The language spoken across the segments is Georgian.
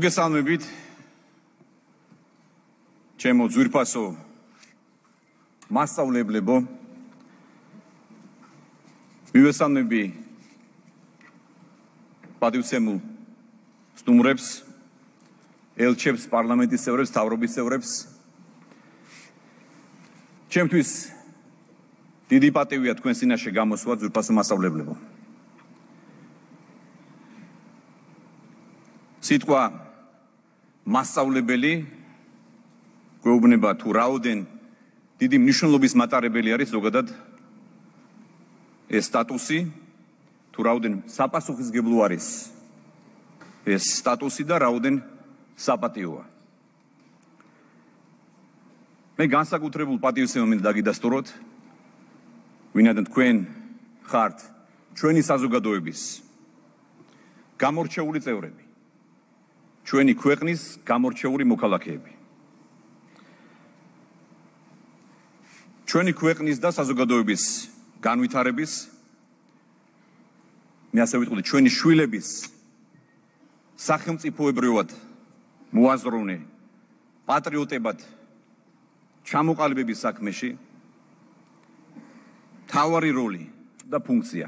მოგესალმებით ჩემო ძვირფასო მასწავლებლებო მივესალმები პატივცემულ სტუმრებს ელჩებს პარლამენტის წევრებს მთავრობის წევრებს ჩემთვის დიდი პატივია თქვენს წინაშე გამოსვლა ძვირფასო მასწავლებლებო სიტყვა მასწავლებელი გვეუბნება თუ რაოდენ დიდი მნიშვნელობის მატარებელი არის ზოგადად ეს სტატუსი თუ რაოდენ საპასუხისმგებლო არის ეს სტატუსი და რაოდენ საპატიოა მე განსაკუთრებულ პატივს მინდა დაგიდასტუროთ ვინაიდან თქვენ ხართ ჩვენი საზოგადოების გამორჩეული წევრები ჩვენი ქვეყნის გამორჩეული მოქალაქეები ჩვენი ქვეყნის და საზოგადოების განვითარების მე ასე ვიტყოდი ჩვენი შვილების სახელმწიფოებრიობად მოაზროვნე პატრიოტებად ჩამოყალიბების საქმეში მთავარი როლი და ფუნქცია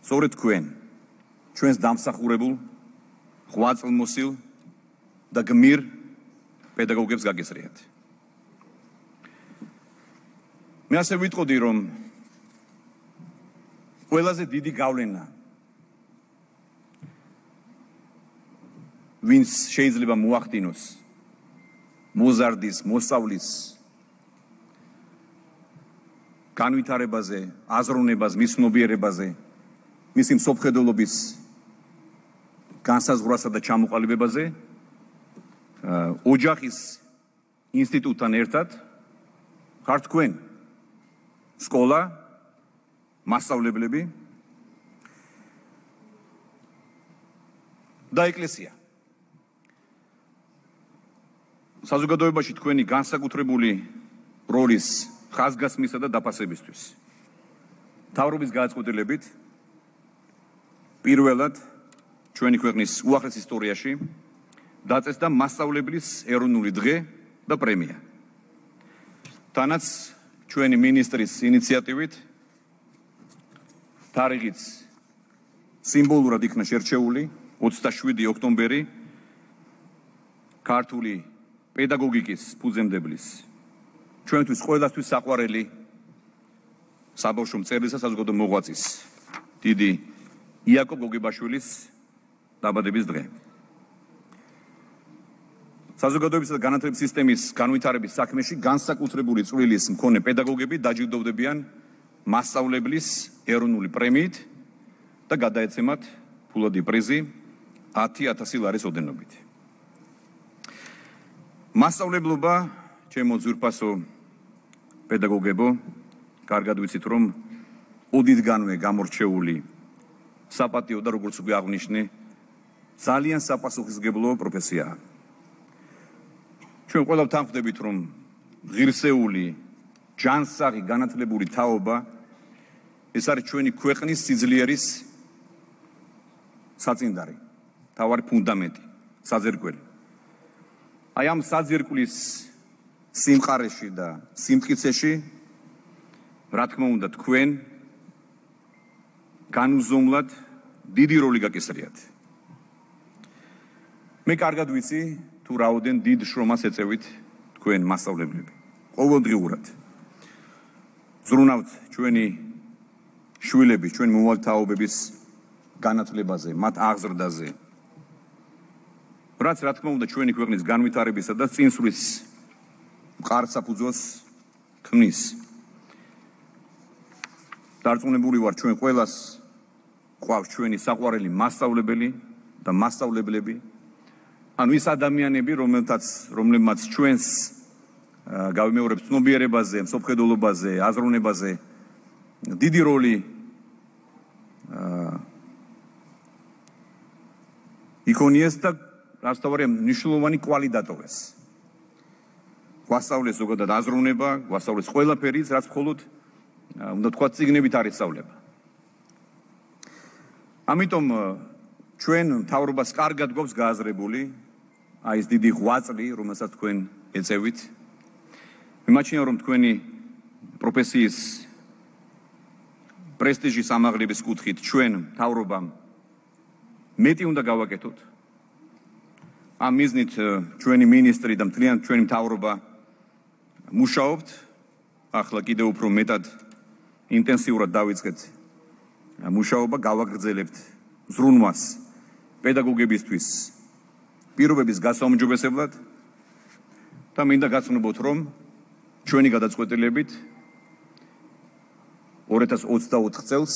სწორედ თქვენ ჩვენს დამსახურებულ ღვაწლმოსილ და გმირ პედაგოგებს გაგესრიათ მე ასე ვიტყოდი რომ ყველაზე დიდი გავლენა ვინც შეიძლება მოახდინოს მოზარდის მოსწავლის განვითარებაზე აზროვნებას მის ცნობიერებაზე მისი მსოფლმხედველობის განსაზღვრასა და ჩამოყალიბებაზე ოჯახის ინსტიტუტთან ერთად ხართ თქვენ სკოლა მასწავლებლები და ეკლესია საზოგადოებაში თქვენი განსაკუთრებული როლის ხაზგასმისა და დაფასებისთვის მთავრობის გადაწყვეტილებით პირველად ჩვენი ქვეყნის უახლეს ისტორიაში დაწესდა მასწავლებლის ეროვნული დღე და პრემია. თანაც ჩვენი მინისტრის ინიციატივით თარიღიც სიმბოლურად იქნა შერჩეული 27 ოქტომბერი ქართული პედაგოგიკის ფუძემდებლის ჩვენთვის ყველასთვის საყვარელი საბავშვო მწერლისა საზოგადო მოღვაწის დიდი იაკობ გოგებაშვილის დაბადების დღე. საზოგადოებისა და განათლების სისტემის განვითარების საქმეში განსაკუთრებული წვლილის მქონე პედაგოგები დაჯილდოვდებიან მასწავლებლის ეროვნული პრემიით და გადაეცემათ ფულადი პრიზი 10,000 ლარის ოდენობით. მასწავლებლობა ჩემო ძვირფასო პედაგოგებო კარგად ვიცით რომ ოდითგანვე გამორჩეული საპატიო და როგორც უკვე აღნიშნე ძალიან საპასუხისმგებლო პროფესიაა. ჩვენ ყველა ვთანხმდებით რომ ღირსეული ჯანსაღი განათლებული თაობა ეს არის ჩვენი ქვეყნის სიძლიერის საწინდარი, თავარი ფუნდამენტი, საძირკველი. აი ამ საძირკვლის სიმყარეში და სიმტკიცეში რა თქმა უნდა თქვენ განუზომლად დიდი როლი გაკისრიათ. მე კარგად ვიცი თუ რაოდენ დიდ შრომას ეწევით თქვენ მასწავლებლები. ყოველდღიურად ზრუნავთ ჩვენი შვილების, ჩვენი მოვალეობის განათლებაზე, მათ აღზრდაზე. რაც რა თქმა უნდა ჩვენი ქვეყნის განვითარებისა და წინსვლის მყარსაფუძველს ქმნის. დარწმუნებული ვარ ჩვენ ყველას ყავს ჩვენი საყვარელი მასწავლებელი და მასწავლებლები. ანუ ის ადამიანები, რომლებმაც ჩვენს გავიმეორებთ ცნობიერებაზე, მსოფლმხედველობაზე, აზროვნებაზე დიდი როლი იქონიეს და რაც თავარია მნიშვნელოვანი კვალი დატოვეს. გვასწავლეს ზოგადად აზროვნება, გვასწავლეს ყველაფერი, რაც მხოლოდ უნდა თქვა წიგნებით არ ისწავლება. ამიტომ ჩვენ მთავრობას კარგად გვაქვს გააზრებული აი ეს დიდი ღვაწლი, რომელსაც თქვენ ეწევით. მიმაჩნია, რომ თქვენი პროფესიის პრესტიჟის ამაღლების კუთხით ჩვენ მთავრობამ მეტი უნდა გავაკეთოთ. ამ მიზნით ჩვენი მინისტრი და მთლიან ჩვენი მთავრობა მუშაობთ. ახლა კიდევ უფრო მეტად ინტენსიურად დავიწყეთ მუშაობა, გავაგრძელებთ ზრუნვას პედაგოგებისთვის პირობების გასაუმჯობესებლად და მინდა გაცნობოთ, რომ ჩვენი გადაწყვეტილებით 2024 წელს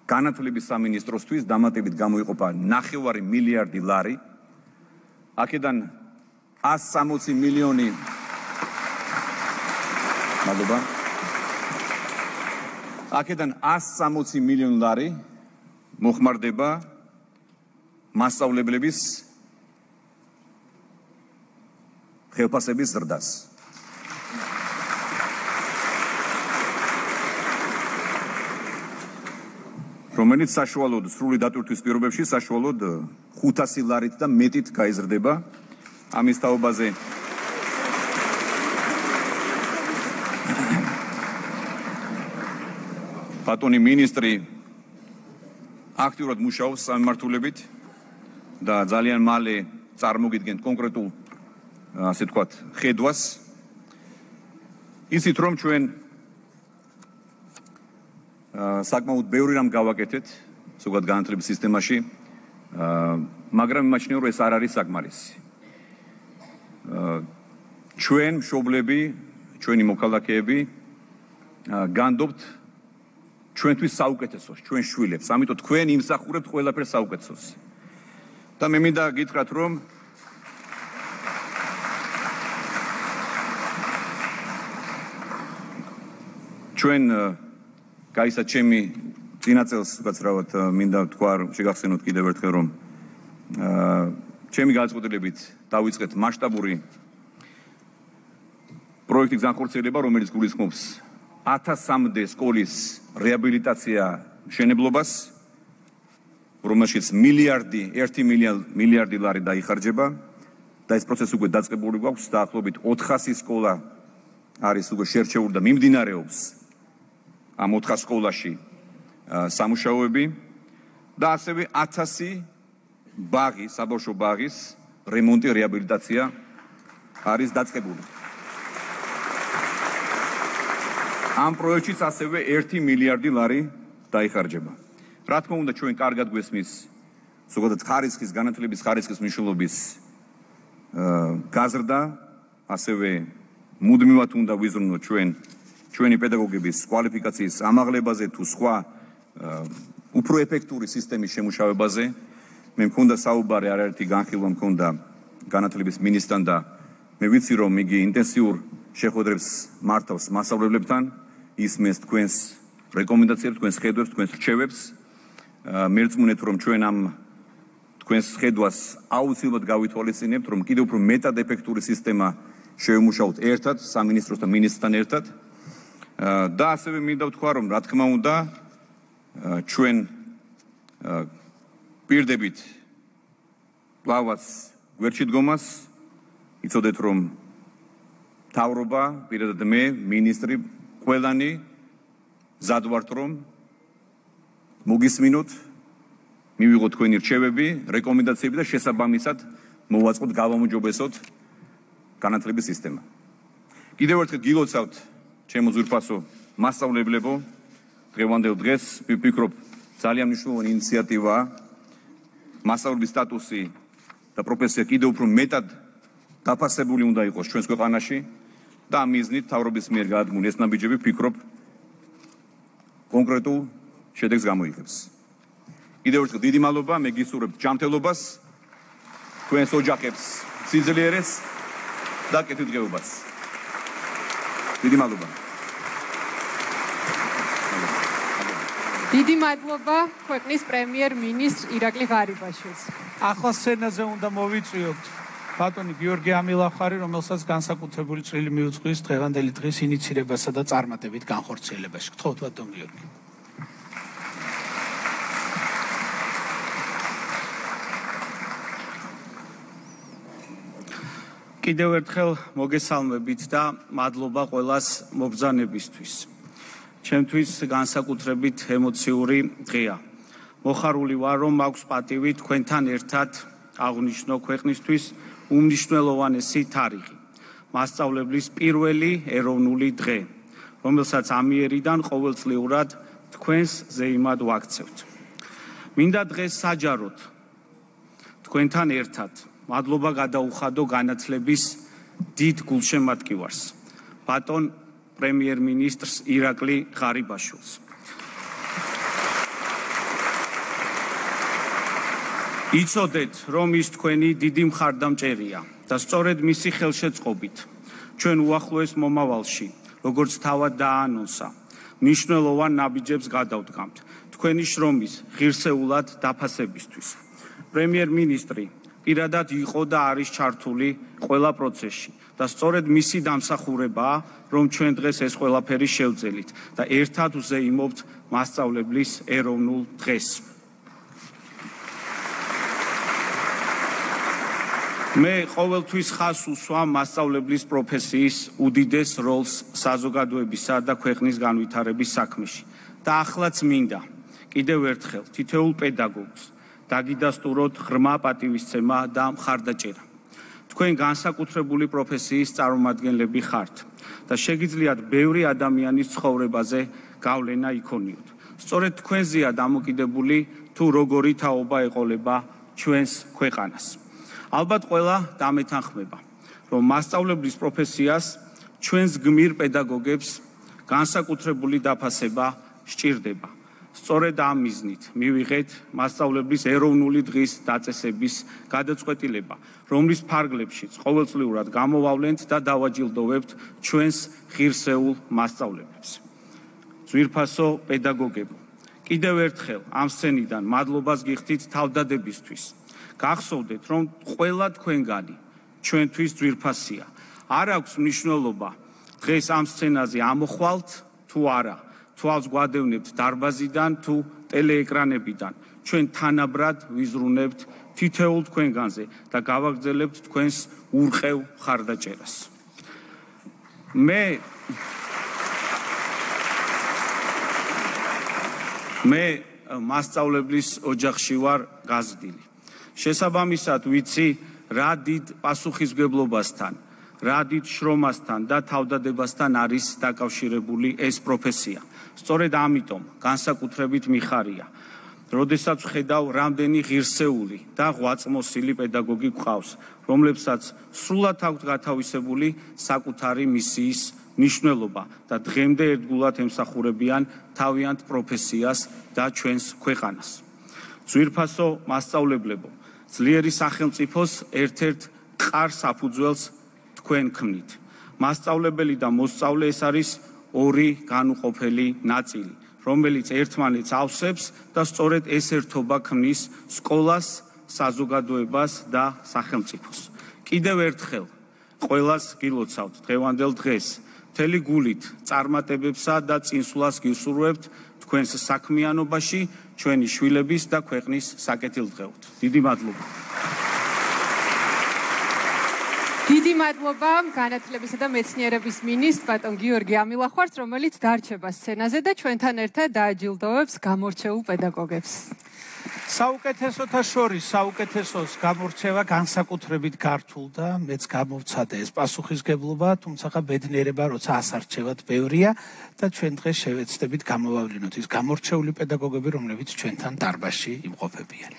განათლების სამინისტროსთვის დამატებით გამოიყოფა 9 მილიარდი ლარი. აქედან 160 მილიონი მადლობა. აქედან 160 მილიონი ლარი მოხმარდება მასწავლებლების ხელფასების ზრდას. რომელიც საშუალოდ სრული დატვირთვის პირობებში საშუალოდ 500 ლარით და მეტით გაიზრდება. ამის თაობაზე ბატონი მინისტრი აქტიურად მუშაობს სამმართველობით და ძალიან მალე წარმოგიდგენთ კონკრეტულ ასე ვთქვათ ხედვას. ისიც რომ ჩვენ საკმაოდ ბევრი რამ გავაკეთეთ ზოგადად განათლების სისტემაში, მაგრამ იმაჩნია, რომ ეს არ არის საკმარისი. ჩვენ მშობლები, ჩვენი მოქალაქეები განდობთ ჩვენთვის საუკეთესოს, ჩვენ შვილებს. ამიტომ თქვენ იმსახურებთ ყველაფერს საუკეთესოს. და მე მინდა გითხრათ, რომ ჩვენ გაიცა ჩემი წინა წელს გაცრავად მინდა თქვა, შეგახსენოთ კიდევ ერთხელ, რომ ჩემი გადაწყვეტილებით დავიწყეთ მასშტაბური პროექტის განხორციელება, რომელიც გულისხმობს 1000-მდე სკოლის რეაბილიტაცია მშენებლობას, რომელშიც 1 მილიარდი ლარი დაიხარჯება და ეს პროცესი უკვე დაწყებული გვაქვს. დაახლოებით 400 სკოლა არის უკვე შერჩეული და მიმდინარეობს ამ 400 სკოლაში სამუშაოები და ასევე 1000 ბაღი, საბავშვო ბაღის რემონტი, რეაბილიტაცია არის დაწყებული. ამ პროექტშიც ასევე 1 მილიარდი ლარი დაიხარჯება. რა თქმა უნდა, ჩვენ კარგად გვესმის ზოგადად ხარისხის, განათლების ხარისხის მნიშვნელობის გაზრდა, ასევე მუდმივად უნდა ვიზრუნოთ ჩვენი პედაგოგების კვალიფიკაციის ამაღლებაზე თუ სხვა უფრო ეფექტური სისტემის შემუშავებაზე. მე მქონდა საუბარი, არაერთი განხილვა მქონდა განათლების მინისტრთან და მე ვიცი, რომ იგი ინტენსიურ შეხვედრებს მართავს მასწავლებლებთან, ისმენს თქვენს რეკომენდაციებს, თქვენს ხედვებს, თქვენს რჩევებს. მერწმუნეთ, რომ ჩვენ ამ თქვენს ხედვას აუცილებლად გავითვალისწინებთ, რომ კიდევ უფრო მეტად ეფექტური სისტემა შევიმუშაოთ ერთად, სამინისტროს და მინისტრთან ერთად. და ასევე მინდა ვთქვა, რომ რა თქმა უნდა, ჩვენ პირდებით კვლავაც გვერდში დგომას, იცოდეთ, რომ მთავრობა, პირადად მე, მინისტრი, ყველანი მზად ვართ, რომ მოგისმინოთ, მივიღოთ თქვენი რჩევები, რეკომენდაციები და შესაბამისად მოვაწყოთ, გავამოჯობესოთ განათლების სისტემა. კიდევ ერთხელ გილოცავთ, ჩემო ძვირფასო მასწავლებლებო, დღევანდელ დღეს ვფიქრობ, ძალიან მნიშვნელოვანი ინიციატივაა მასწავლებლის სტატუსი და პროფესია კიდევ უფრო მეტად დაფასებული უნდა იყოს ჩვენს ქვეყანაში და ამ მიზნით მთავრობის მიერ გადადგმული ეს ნაბიჯები ვფიქრობ კონკრეტულ შედეგს გამოიღებს. კიდევ ერთხელ დიდი მადლობა, მე გისურვებთ ჯანმრთელობას, თქვენს ოჯახებს სიძლიერეს და კეთილდღეობას. დიდი მადლობა. დიდი მადლობა ქვეყნის პრემიერ-მინისტრ ირაკლი ღარიბაშვილს. ახლა სცენაზე უნდა მოვიწვიოთ ბატონი გიორგი ამილახარი, რომელსაც განსაკუთრებული წვლილი მიუძღვის დღევანდელი დღის ინიცირებასა და წარმატებით განხორციელებაში. გთხოვთ ბატონ გიორგი. კიდევ ერთხელ მოგესალმებით და მადლობა ყველას მობრძანებისთვის. ჩემთვის განსაკუთრებით ემოციური დღეა. მოხარული ვარ, რომ მაქვს პატივი თქვენთან ერთად აღვნიშნო ქვეყნისთვის უმნიშვნელოვანესი თარიღი. მასწავლებლის პირველი ეროვნული დღე, რომელსაც ამიერიდან ყოველწლიურად თქვენს ზეიმად ვაქცევთ. მინდა დღეს საჯაროდ თქვენთან ერთად მადლობა გადაუხადო განათლების დიდ გულშემატკივარს, ბატონ პრემიერ-მინისტრს ირაკლი ღარიბაშვილს. იცოდეთ, რომ ის თქვენი დიდი მხარდამჭერია და სწორედ მისი ხელშეწყობით ჩვენ უახლოეს მომავალში, როგორც თავად დააანონსა, მნიშვნელოვან ნაბიჯებს გადავდგამთ თქვენი შრომის ღირსეულად დაფასებისთვის. პრემიერ-მინისტრი პირადად იყო და არის ჩართული ყველა პროცესში და სწორედ მისი დამსახურებაა, რომ ჩვენ დღეს ეს ყველაფერი შევძელით და ერთად ვზეიმობთ მასწავლებლის ეროვნულ დღეს. მე ყოველთვის ხაზს უსვამ მასწავლებლის პროფესიის უდიდეს როლს საზოგადოებისა და ქვეყნის განვითარების საქმეში და ახლაც მინდა კიდევ ერთხელ თითოეულ პედაგოგს დაგიდასტუროთ ღრმა პატივისცემა და მხარდაჭერა. თქვენ განსაკუთრებული პროფესიის წარმომადგენლები ხართ და შეგიძლიათ ბევრი ადამიანის ცხოვრებაზე გავლენა იქონიოთ. სწორედ თქვენზეა დამოკიდებული თუ როგორი თაობა ეყოლება ჩვენს ქვეყანას. ალბათ ყველა დამეთანხმება, რომ მასწავლებლის პროფესიას ჩვენს გმირ პედაგოგებს განსაკუთრებული დაფასება სჭირდება. სწორედ ამ მიზნით მივიღეთ მასწავლებლის ეროვნული დღის დაწესების გადაწყვეტილება, რომლის ფარგლებშიც ყოველწლიურად გამოვავლენთ და დავაჯილდოვებთ ჩვენს ღირსეულ მასწავლებელს. ძვირფასო პედაგოგებო, კიდევ ერთხელ ამ სცენიდან მადლობას გიხდით თავდადებისთვის. გახსოვდეთ, რომ ყველა თქვენგანი ჩვენთვის ძვირფასია. არ აქვს მნიშვნელობა დღეს ამ სცენაზე ამოხვალთ თუ არა, თვალს გვადევნებთ დარბაზიდან თუ ტელეეკრანებიდან. ჩვენ თანაბრად ვიზრუნებთ თითოეულ თქვენგანზე და გავაგრძელებთ თქვენს ურყევ მხარდაჭერას. მე მასწავლებლის ოჯახში ვარ გაზრდილი. შესაბამისად ვიცი რა დიდ პასუხისმგებლობასთან, რა დიდ შრომასთან და თავდადებასთან არის დაკავშირებული ეს პროფესია. სწორედ ამიტომ განსაკუთრებით მიხარია, როდესაც ვხედავ რამდენი ღირსეული და ღვაწლმოსილი პედაგოგი გვყავს, რომლებსაც სრულად აქვთ გათავისებული საკუთარი მისიის მნიშვნელობა და დღემდე ერთგულად ემსახურებიან თავიანთ პროფესიას და ჩვენს ქვეყანას. ძვირფასო მასწავლებლებო, ძლიერი სახელმწიფოს ერთ-ერთ მყარ საფუძველს თქვენ ქმნით. მასწავლებელი და მოსწავლე ეს არის ორი განუყოფელი ნაწილი, რომელიც ერთმანეთს ავსებს და სწორედ ეს ერთობა ქმნის სკოლას, საზოგადოებას და სახელმწიფოს. კიდევ ერთხელ ყველას გილოცავთ დღევანდელ დღეს, მთელი გულით წარმატებებსა და წინსვლას გისურვებთ თქვენს საქმიანობაში, ჩვენი შვილების და ქვეყნის საკეთილდღეოდ. დიდი მადლობა. დიდი მადლობა განათლებისა და მეცნიერების მინისტრ ბატონ გიორგი ამილახვარს, რომელიც დარჩება სცენაზე და ჩვენთან ერთად დააჯილდოვებს გამორჩეულ პედაგოგებს. საუკეთესოთა შორის საუკეთესოს გამორჩევა განსაკუთრებით გართულ და მეც გამოვცადე ეს პასუხისგებლობა, თუმცა ბედნიერება როცა ასარჩევად ბევრია და ჩვენ დღეს შევეცდებით გამოვავლინოთ ის გამორჩეული პედაგოგები, რომლებიც ჩვენთან დარბაზში იმყოფებიან.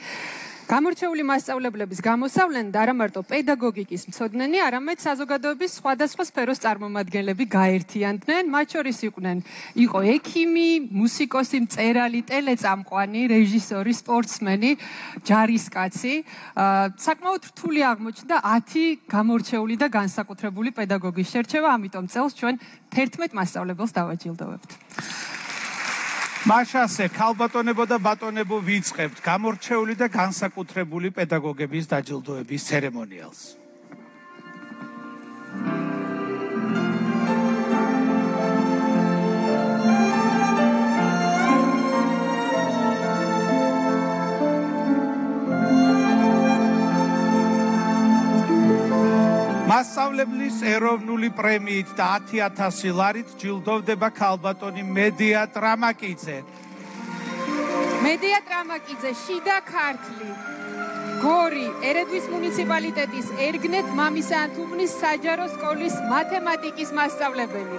გამორჩეული მასწავლებლების გამოსავლენ და არა მარტო პედაგოგიკის მცოდნენი, არამედ საზოგადოების სხვადასხვა სფეროს წარმომადგენლები გაერთიანდნენ. მათ შორის იყო ექიმი, მუსიკოსი, მწერალი, ტელეწამყვანი, რეჟისორი, სპორტსმენი, ჯარისკაცი. საკმაოდ რთული აღმოჩნდა 10 გამორჩეული და განსაკუთრებული პედაგოგის შერჩევა, ამიტომ წელს ჩვენ 11 მასწავლებელს დავაჯილდოვებთ. მაშასე ქალბატონებო და ბატონებო ვიწყებთ გამორჩეული და განსაკუთრებული პედაგოგების დაჯილდოების ცერემონიალს. მასწავლებელი მასწავლებლის ეროვნული პრემიით და 10,000 ლარით ჯილდოვდება ქალბატონი მედია ტრამაკიძე. მედია ტრამაკიძე, შიდა ქართლი. გორი, ერედვის მუნიციპალიტეტის ერგნეთ მამისანთუბნის საჯარო სკოლის მათემატიკის მასწავლებელი.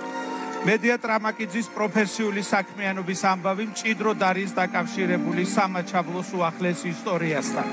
მედია ტრამაკიძის პროფესიული საქმიანობის ამბავი მჭიდროდ არის დაკავშირებული სამაჩაბლოს უახლეს ისტორიასთან.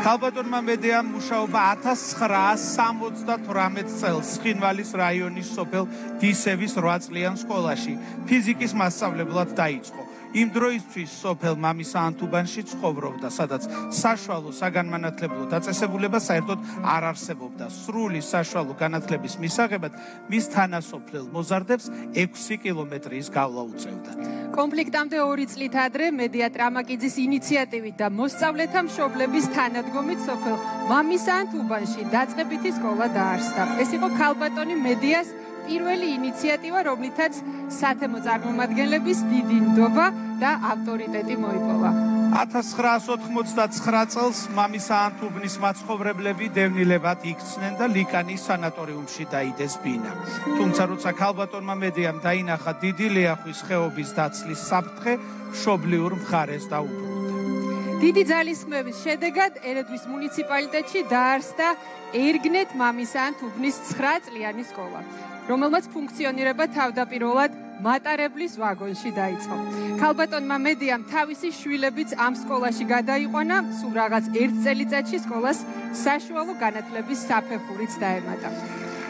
ქალბატონმა მედიამ მუშაობა 1978 წელს ცხინვალის რაიონის სოფელ დისევის 8 წლიან სკოლაში ფიზიკის მასწავლებლად დაიწყო. იმ დროისთვის სოფელ მამისანთუბანში ცხოვრობდა, სადაც საშუალო საგანმანათლებლო დაწესებულება საერთოდ არ არსებობდა. სრული საშუალო განათლების მისაღებად მის თანასოფლელ მოზარდებს 6 კილომეტრის გავლა უწევდა. კონფლიქტამდე 2 წლით ადრე მედია ტრამაკიძის ინიციატივით და მოსწავლეთა მშობლების თანადგომით სოფელ მამისანთუბანში დაწყებითი სკოლა დაარსდა. ეს იყო ქალბატონი მედიას პირველი ინიციატივა, რომლითაც სათემო წარმომადგენლების დიდი ნდობა და ავტორიტეტი მოიპოვა. 1989 წელს მამისანთუბნის მაცხოვრებლები დევნილებად იქცნენ და ლიკანის სანატორიუმში დაიდეს ბინა. თუმცა როცა ქალბატონმა მედიამ დაინახა დიდი ლიახვის ხეობის დაცლის საფრთხე, მშობლიურ მხარეს დაუბრუნდა. დიდი ძალისხმევის შედეგად ერედვის მუნიციპალიტეტში დაარსდა ერგნეთ მამისანთუბნის 9 წლიანი სკოლა, რომელმაც ფუნქციონირება თავდაპირველად მატარებლის ვაგონში დაიწყო. ქალბატონმა მედიამ თავისი შვილებიც ამ სკოლაში გადაიყვანა, სულ რაღაც 1 წელიწადში სკოლას საშუალო განათლების საფეხურიც დაემატა.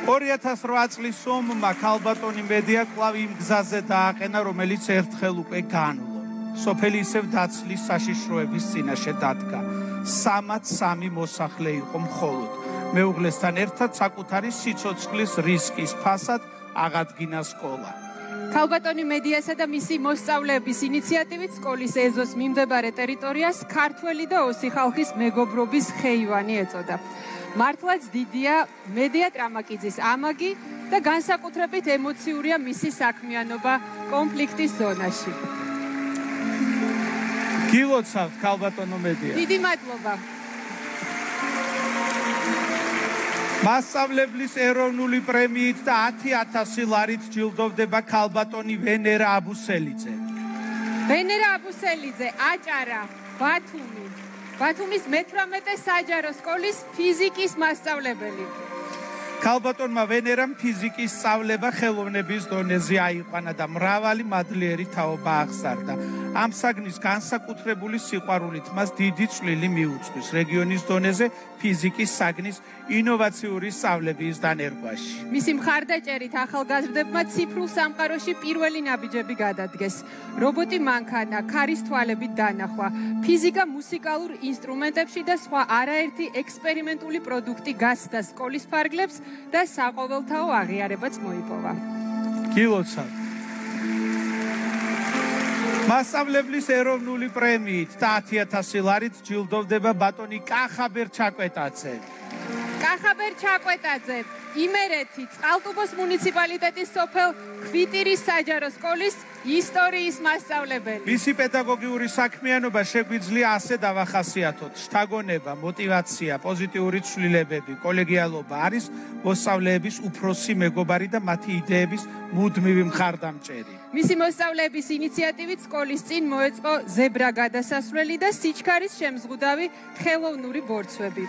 2008 წლის ომმა ქალბატონი მედია კვლავ იმ გზაზე დააყენა, რომელიც ერთხელ უკვე განვლო. სოფელი ისევ დაცლის საშიშროების წინაშე დადგა. 303 მოსახლე იყო მხოლოდ. მეუღლესთან ერთად საკუთარი სიცოცხლის რისკის ფასად აღადგინა სკოლა. ქალბატონი მედიასა და მისი მოსწავლეების ინიციატივით სკოლის ეზოს მიმდებარე ტერიტორიას ქართველი და ოსი ხალხის მეგობრობის ხეივანი ეწოდა. მართლაც დიდია მედია ტრამაკიძის ამაგი და განსაკუთრებით ემოციურია მისი საქმიანობა კონფლიქტის ზონაში. გილოცავთ ქალბატონო მედია. დიდი მადლობა. მასწავლებლის ეროვნული პრემიით და 10,000 ლარით ჯილდოვდება ქალბატონი ვენერა აბუსელიძე. ვენერა აბუსელიძე, აჭარა, ბათუმი. ბათუმის მე-18 საჯარო სკოლის ფიზიკის მასწავლებელი. ქალბატონმა ვენერამ ფიზიკის სწავლება ხელოვნების დონეზე აიყვანა და მრავალი მადლიერი თაობა აღზარდა. ამ საგნის განსაკუთრებული სიყვარულით მას დიდი წვლილი მიუძღვის რეგიონის დონეზე ფიზიკის საგნის ინოვაციური სწავლების დანერგვაში. მისი მხარდაჭერით ახალგაზრდებმა ციფრულ სამყაროში პირველი ნაბიჯები გადადგეს. რობოტი მანქანა, ქარის თვალებით დანახვა, ფიზიკა მუსიკალურ ინსტრუმენტებში და სხვა არაერთი ექსპერიმენტული პროდუქტი გასცდა სკოლის ფარგლებს და საყოველთაო აღიარებაც მოიპოვა. გილოცავთ. მასწავლებლის ეროვნული პრემიით და 10,000 ლარით ჯილდოვდება ბატონი კახაბერ ჩაკვეტაძე. კახაბერ ჩაკვეტაძე, იმერეთი, წყალტუბოს მუნიციპალიტეტის სოფელ ქვიტირის საჯარო სკოლის ისტორიის მასწავლებელი. მისი პედაგოგიური საქმიანობა შეგვიძლია ასე დავახასიათოთ: შთაგონება, мотиваცია, პოზიტიური ცვლილებები, კოლეგიალობა არის მოსწავლეების უფროსი მეგობარი და მათი იდეების მუდმივი მხარდამჭერი. მისი მოსწავლეების ინიციატივით სკოლის წინ მოეწყო ზებრა გადასასვლელი და სიჩქარის შემზღუდავი ხელოვნური ბორცვები.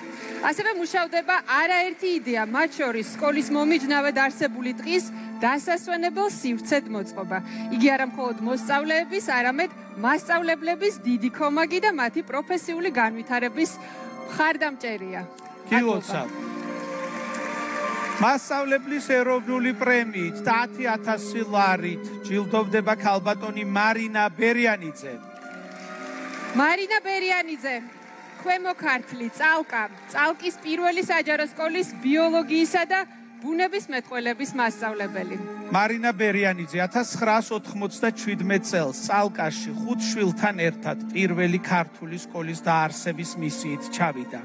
ასევე მუშავდება არაერთი იდეა, მათ შორის სკოლის მომიჯნავედ არსებული ტყის დასასვენებელ სივრცედ მოწყობა. იგი არა მხოლოდ მოსწავლეების, არამედ მასწავლებლების დიდი ქომაგი და მათი პროფესიული განვითარების მხარდამჭერია. გილოცავ. მასწავლებლის ეროვნული პრემიით და 10,000 ლარით ჯილდოვდება ქალბატონი მარინა ბერიანიძე. მარინა ბერიანიძე, ქვემო ქართლი, წალკა, წალკის პირველი საჯარო სკოლის ბიოლოგიისა და ბუნების მეტყველების მასწავლებელი. მარინა ბერიანიძე 1997 წელს წალკაში 5 შვილთან ერთად პირველი ქართული სკოლის დაარსების მისიით ჩავიდა.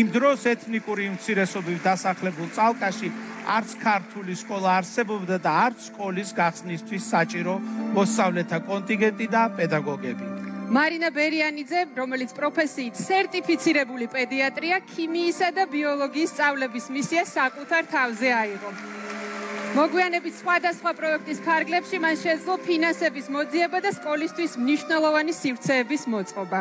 იმ დროს ეთნიკური უმცირესობებით დასახლებულ წალკაში არც ქართული სკოლა არსებობდა და არც სკოლის გახსნისთვის საჭირო მოსწავლეთა კონტინგენტი და პედაგოგები. მარინა ბერიანიძე, რომელიც პროფესიით სერტიფიცირებული პედიატრია, ქიმიისა და ბიოლოგიის სწავლების მისია საკუთარ თავზე აიღო. მოგვიანებით სხვადასხვა პროექტის ფარგლებში მან შეძლო ფინანსების მოძიება და სკოლისთვის მნიშვნელოვანი სივრცეების მოწყობა.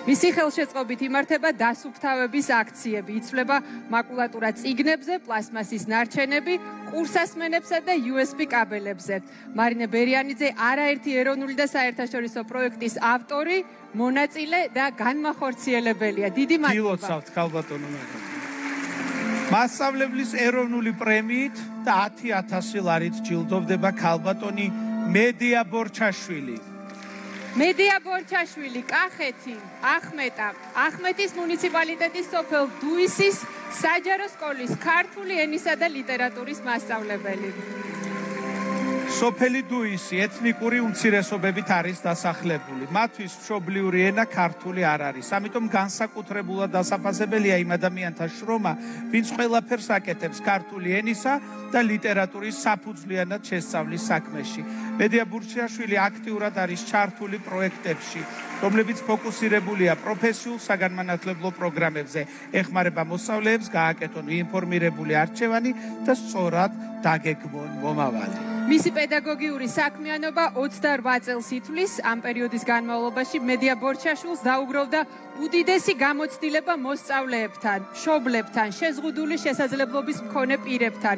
მისი ხელშეწყობით იმართება დასუფთავების აქციები, იცვლება მაკულატურა წიგნებზე, პლასმასის ნარჩენები, კურსასმენებსა და USB კაბელებზე. მარინა ბერიანიძე არაერთი ეროვნული და საერთაშორისო პროექტის ავტორი, მონაწილე და განმახორციელებელია. დიდი მადლობა. გილოცავთ, ქალბატონო მეგობრო. მასწავლებლის ეროვნული პრემიით და 10,000 ლარით ჯილდოვდება ქალბატონი მედია ბორჩაშვილი. მედია ბორჩაშვილი, კახეთი, ახმეტის მუნიციპალიტეტის სოფელ დუისის საჯარო სკოლის ქართული ენისა და ლიტერატურის მასწავლებელი. სოფელი დუისი ეთნიკური უმცირესობებით არის დასახლებული. მათთვის მშობლიური ენა ქართული არ არის. ამიტომ განსაკუთრებულად დასაფასებელია იმ ადამიანთა შრომა, ვინც ყველაფერს აკეთებს ქართული ენისა და ლიტერატურის საფუძვლიანად შესწავლის საქმეში. მედია ბურჩაშვილი აქტიურად არის ჩართული პროექტებში, რომლებიც ფოკუსირებულია პროფესიულ საგანმანათლებლო პროგრამებზე, ეხმარება მოსწავლეებს გააკეთონ ინფორმირებული არჩევანი და სწორად დაგეგმონ მომავალი. მისი პედაგოგიური საქმიანობა 28 წელს ითვლის. ამ პერიოდის განმავლობაში მედია ბორჩაშვილს დაუგროვდა უდიდესი გამოცდილება მოსწავლეებთან, მშობლებთან, შეზღუდული შესაძლებლობის მქონე პირებთან.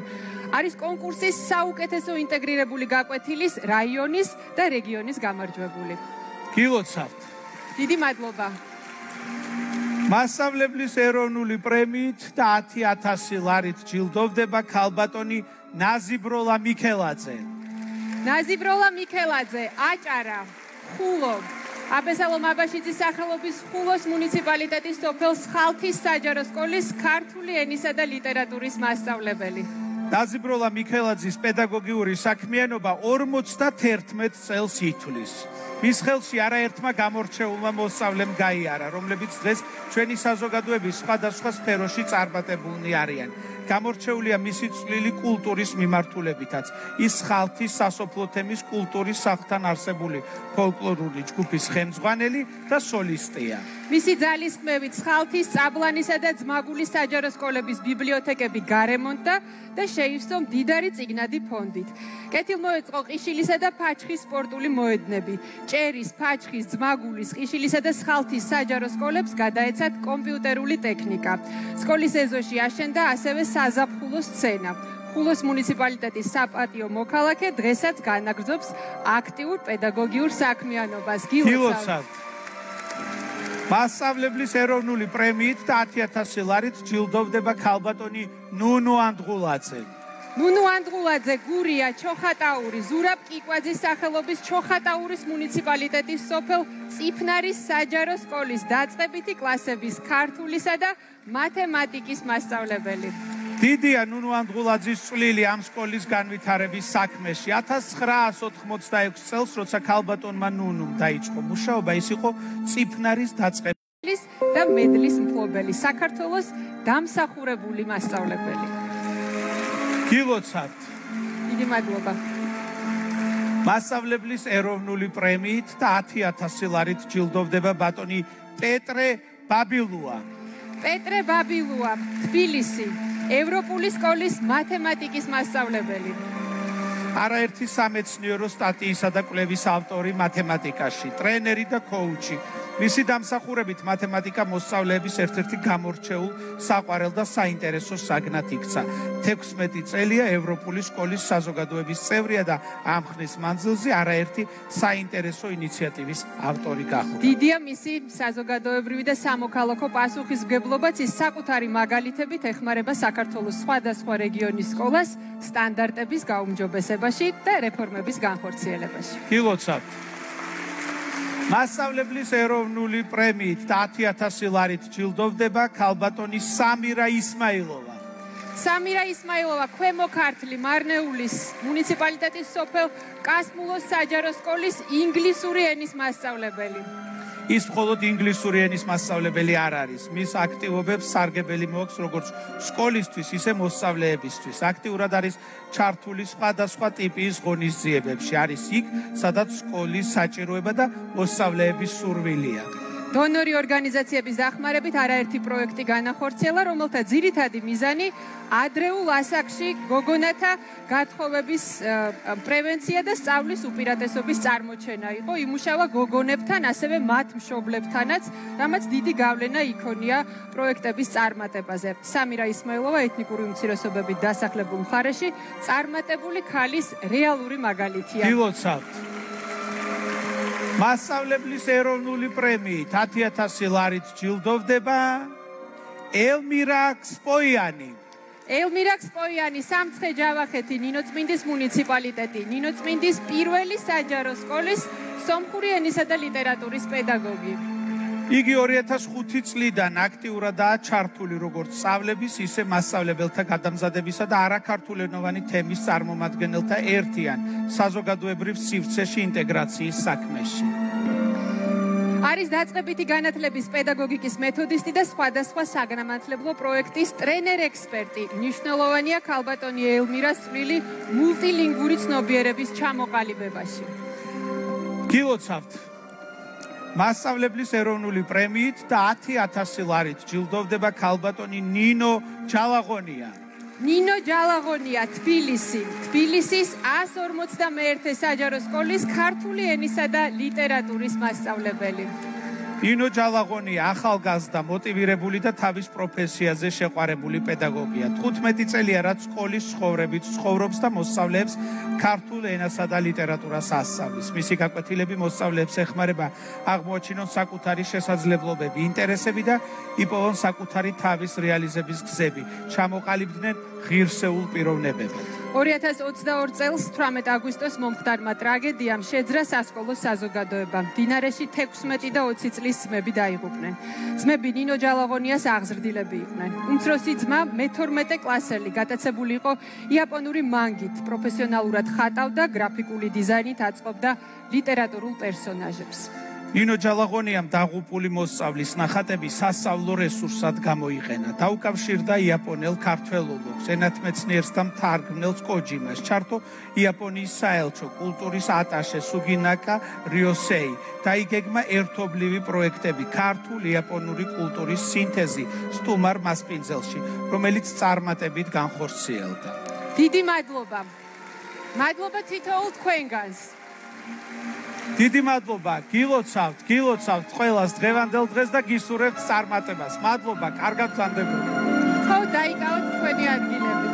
არის კონკურსის საუკეთესო ინტეგრირებული გაკვეთილის, რაიონის და რეგიონის გამარჯვებული. გილოცავთ. დიდი მადლობა. მასწავლებლის ეროვნული პრემიით და 10,000 ლარით ჯილდოვდება ქალბატონი ნაზიბროლა მიქელაძე. ნაზიბროლა მიქელაძე, აჭარა, ხულო. აბესალომ აბაშიძის სახელობის ხულოს მუნიციპალიტეტის სოფელ სხალთის საჯარო სკოლის ქართული ენისა და ლიტერატურის მასწავლებელი. ნაზიბროლა მიქელაძის პედაგოგიური საქმიანობა 51 წელს ითვლის. მის ხელში არაერთმა გამორჩეულმა მოსწავლემ გაიარა, რომლებიც დღეს ჩვენი საზოგადოების სხვადასხვა სფეროში წარმატებულნი არიან. გამორჩეულია მისი წვლილი კულტურის მიმართულებითაც. ის ხალხის სასოფლო თემის კულტურის სახლთან არსებული ფოლკლორული ჯგუფის ხელმძღვანელი და სოლისტია. მისი ძალისხმევით ხალხის წაბლანისა და ძმაგულის საჯარო სკოლების ბიბლიოთეკები გარემონტდა და შეივსო მდიდარი წიგნადი ფონდით. კეთილმოეწყო ყიშილისა და ფაჩხის სპორტული მოედნები. ჭერის, ფაჩხის, ძმაგულის, ყიშილისა და ხალხის საჯარო სკოლებს გადაეცათ კომპიუტერული ტექნიკა. სკოლის ეზოში აშენდა ასევე საზაფხულო სცენა. ხულოს მუნიციპალიტეტის საპატიო მოქალაქე დღესაც განაგრძობს აქტიურ პედაგოგიურ საქმიანობას. გილოცავთ. მასწავლებლის ეროვნული პრემიით და 10,000 ლარით ჯილდოვდება ქალბატონი ნუნუ ანდღულაძე. ნუნუ ანდღულაძე, გურია, ჩოხატაური, ზურაბ კიკვაძის სახელობის ჩოხატაურის მუნიციპალიტეტის სოფელ წიფნარის საჯარო სკოლის დაწყებითი კლასების ქართულისა და მათემატიკის მასწავლებელი. დიდია ნუნუ ანდღულაძის წვლილი ამ სკოლის განვითარების საქმეში. 1986 წელს, როცა ქალბატონმა ნუნუმ დაიწყო მუშაობა, ის იყო წიფნარის დაწყებითი და მედლის მფლობელი, საქართველოს დამსახურებული მასწავლებელი. გილოცავთ. დიდი მადლობა. მასწავლებლის ეროვნული პრემიით და 10,000 ლარით ჯილდოვდება ბატონი პეტრე ბაბილუა. პეტრე ბაბილუა, თბილისი, ევროპული სკოლის მათემატიკის მასწავლებელი. არაერთი სამეცნიერო სტატიისა და კვლევის ავტორი მათემატიკაში, ტრენერი და კოუჩი. მისი დამსახურებით მათემატიკა მოსწავლეების ერთ-ერთი გამორჩეულ საყვარელ და საინტერესო საგნად იქცა. 16 წელია ევროპული სკოლის საზოგადოების წევრია და ამ ხნის მანძილზე არაერთი საინტერესო ინიციატივის ავტორი გახდა. დიდია მისი საზოგადოებრივი და სამოქალაქო პასუხისმგებლობაც, ის საკუთარი მაგალითებით ეხმარება საქართველოს სხვადასხვა რეგიონის სკოლას სტანდარტების გაუმჯობესებაში და რეფორმების განხორციელებაში. გილოცავთ. მასწავლებლის ეროვნული პრემიით და 10,000 ლარით ჯილდოვდება ქალბატონი სამირა ისმაილოვა. სამირა ისმაილოვა, ქვემო ქართლი, მარნეულის მუნიციპალიტეტის სოფელ კასმულოს საჯარო სკოლის ინგლისური ენის მასწავლებელი. ის მხოლოდ ინგლისური ენის მასწავლებელი არ არის. მის აქტივობებს სარგებელი მოაქვს როგორც სკოლისთვის, ისე მოსწავლეებისთვის. აქტიურად არის ჩართული სხვადასხვა ტიპის ღონისძიებებში. არის იქ, სადაც სკოლის საჭიროება და მოსწავლეების სურვილია. დონორი ორგანიზაციების დახმარებით არაერთი პროექტი განახორციელა, რომელთა ძირითადი მიზანი ადრეულ ასაკში გოგონათა გათხოვების პრევენცია და სწავლის უპირატესობის წარმოჩენა იყო. იმუშავა გოგონებთან, ასევე მათ მშობლებთანაც, რამაც დიდი გავლენა იქონია პროექტების წარმატებაზე. სამირა ისმაილოვა ეთნიკური უმცირესობებით დასახლებულ მხარეში წარმატებული ქალის რეალური მაგალითია. გილოცავთ. მასწავლებლის ეროვნული პრემიით 10,000 ლარით ჯილდოვდება ელმირა ქსპოიანი. ელმირა ქსპოიანი, სამცხე-ჯავახეთი, ნინოწმინდის მუნიციპალიტეტი, ნინოწმინდის პირველი საჯარო სკოლის სომხური ენისა და ლიტერატურის პედაგოგი. იგი 2005 წლიდან აქტიურადაა ჩართული როგორც სწავლების, ისე მასწავლებელთა გადამზადებისა და არაქართულენოვანი თემის წარმომადგენელთა ერთიან საზოგადოებრივ სივრცეში ინტეგრაციის საქმეში. არის დაწყებითი განათლების პედაგოგიკის მეთოდისტი და სხვადასხვა საგანმანათლებლო პროექტის ტრენერ-ექსპერტი. მნიშვნელოვანია ქალბატონი ელმირას წვლილი მულტილინგური ცნობიერების ჩამოყალიბებაში. გილოცავთ. მასწავლებლის ეროვნული პრემიით და 10,000 ლარით ჯილდოვდება ქალბატონი ნინო ჯალაღონია. ნინო ჯალაღონია, თბილისის 151 საჯარო სკოლის ქართული ენისა და ლიტერატურის მასწავლებელი. ნინო ჯალაღონია ახალგაზრდა, მოტივირებული და თავის პროფესიაზე შეყვარებული პედაგოგია. 15 წელია რაც სკოლის ცხოვრებით ცხოვრობს და მოსწავლეებს ქართულ ენასა და ლიტერატურას ასწავლის. მისი გაკვეთილები მოსწავლეებს ეხმარება აღმოაჩინონ საკუთარი შესაძლებლობები, ინტერესები და იპოვონ საკუთარი თავის რეალიზების გზები, ჩამოყალიბდნენ ღირსეულ პიროვნებებად. 2022 წელს 18 აგვისტოს მომხდარმა ტრაგედიამ შეძრა სასკოლო საზოგადოება. მდინარეში 16 და 20 წლის ძმები დაიღუპნენ. ძმები ნინო ჯალაღონიას აღზრდილები იყვნენ. უმცროსი ძმა მე-12 კლასელი, გატაცებული იყო იაპონური მანგით, პროფესიონალურად ხატავდა, გრაფიკული დიზაინით აწყობდა ლიტერატურულ პერსონაჟებს. ნინო ჯალაღონიამ დაღუპული მოსწავლის ნახატები სასწავლო რესურსად გამოიყენა. დაუკავშირდა იაპონელ ქართველოლოგს, ენათმეცნიერს და მთარგმნელს კოჯიმას. ჩართო იაპონიის საელჩო კულტურის ატაშე სუგინაკა რიოსეი. დაიგეგმა ერთობლივი პროექტები ქართულ-იაპონური კულტურის სინთეზი სტუმარ მასპინძელში, რომელიც წარმატებით განხორციელდა. დიდი მადლობა. მადლობა თითოეულ თქვენგანს. დიდი მადლობა, გილოცავთ ყველას დღევანდელ დღეს და გისურვებთ წარმატებას. მადლობა, კარგად გრძანდებოდი. ხო, დაიკავოთ თქვენი ადგილები.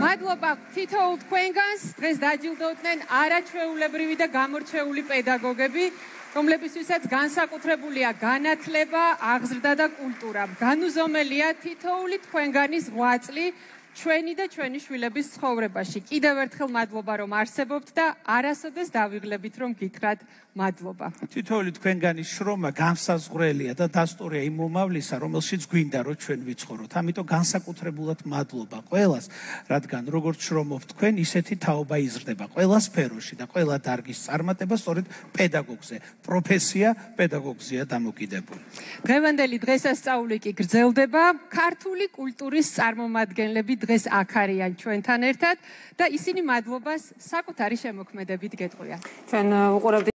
მადლობა თითოეულ თქვენგანს, დღეს დაჯილდოვდნენ არაჩვეულებრივი და გამორჩეული პედაგოგები, რომლებისთვისაც განსაკუთრებულია განათლება, აღზრდა და კულტურა. განუზომელია თითოეული თქვენგანის ღვაწლი ჩვენი და ჩვენი შვილების ცხოვრებაში. კიდევ ერთხელ მადლობა რომ არსებობთ და არასოდეს დავიღლებით რომ გითხრათ მადლობა. თითოეული თქვენგანის შრომა განსაზღვრელია და დასტურია იმ მომავლისა, რომელშიც გვინდა რომ ჩვენ ვიცხოვროთ. ამიტომ განსაკუთრებულად მადლობა ყველას, რადგან როგორც შრომობთ თქვენ, ისეთი თაობა იზრდება ყველა სფეროში და ყველა დარგის წარმატება სწორედ პედაგოგზე. პროფესია პედაგოგზეა დამოკიდებული. დღევანდელი დღესასწაული კი გრძელდება. ქართული კულტურის წარმომადგენლები დღეს აქ არიან ჩვენთან ერთად და ისინი მადლობას საკუთარი შემოქმედებით გეტყვიან. ჩვენ უყურებთ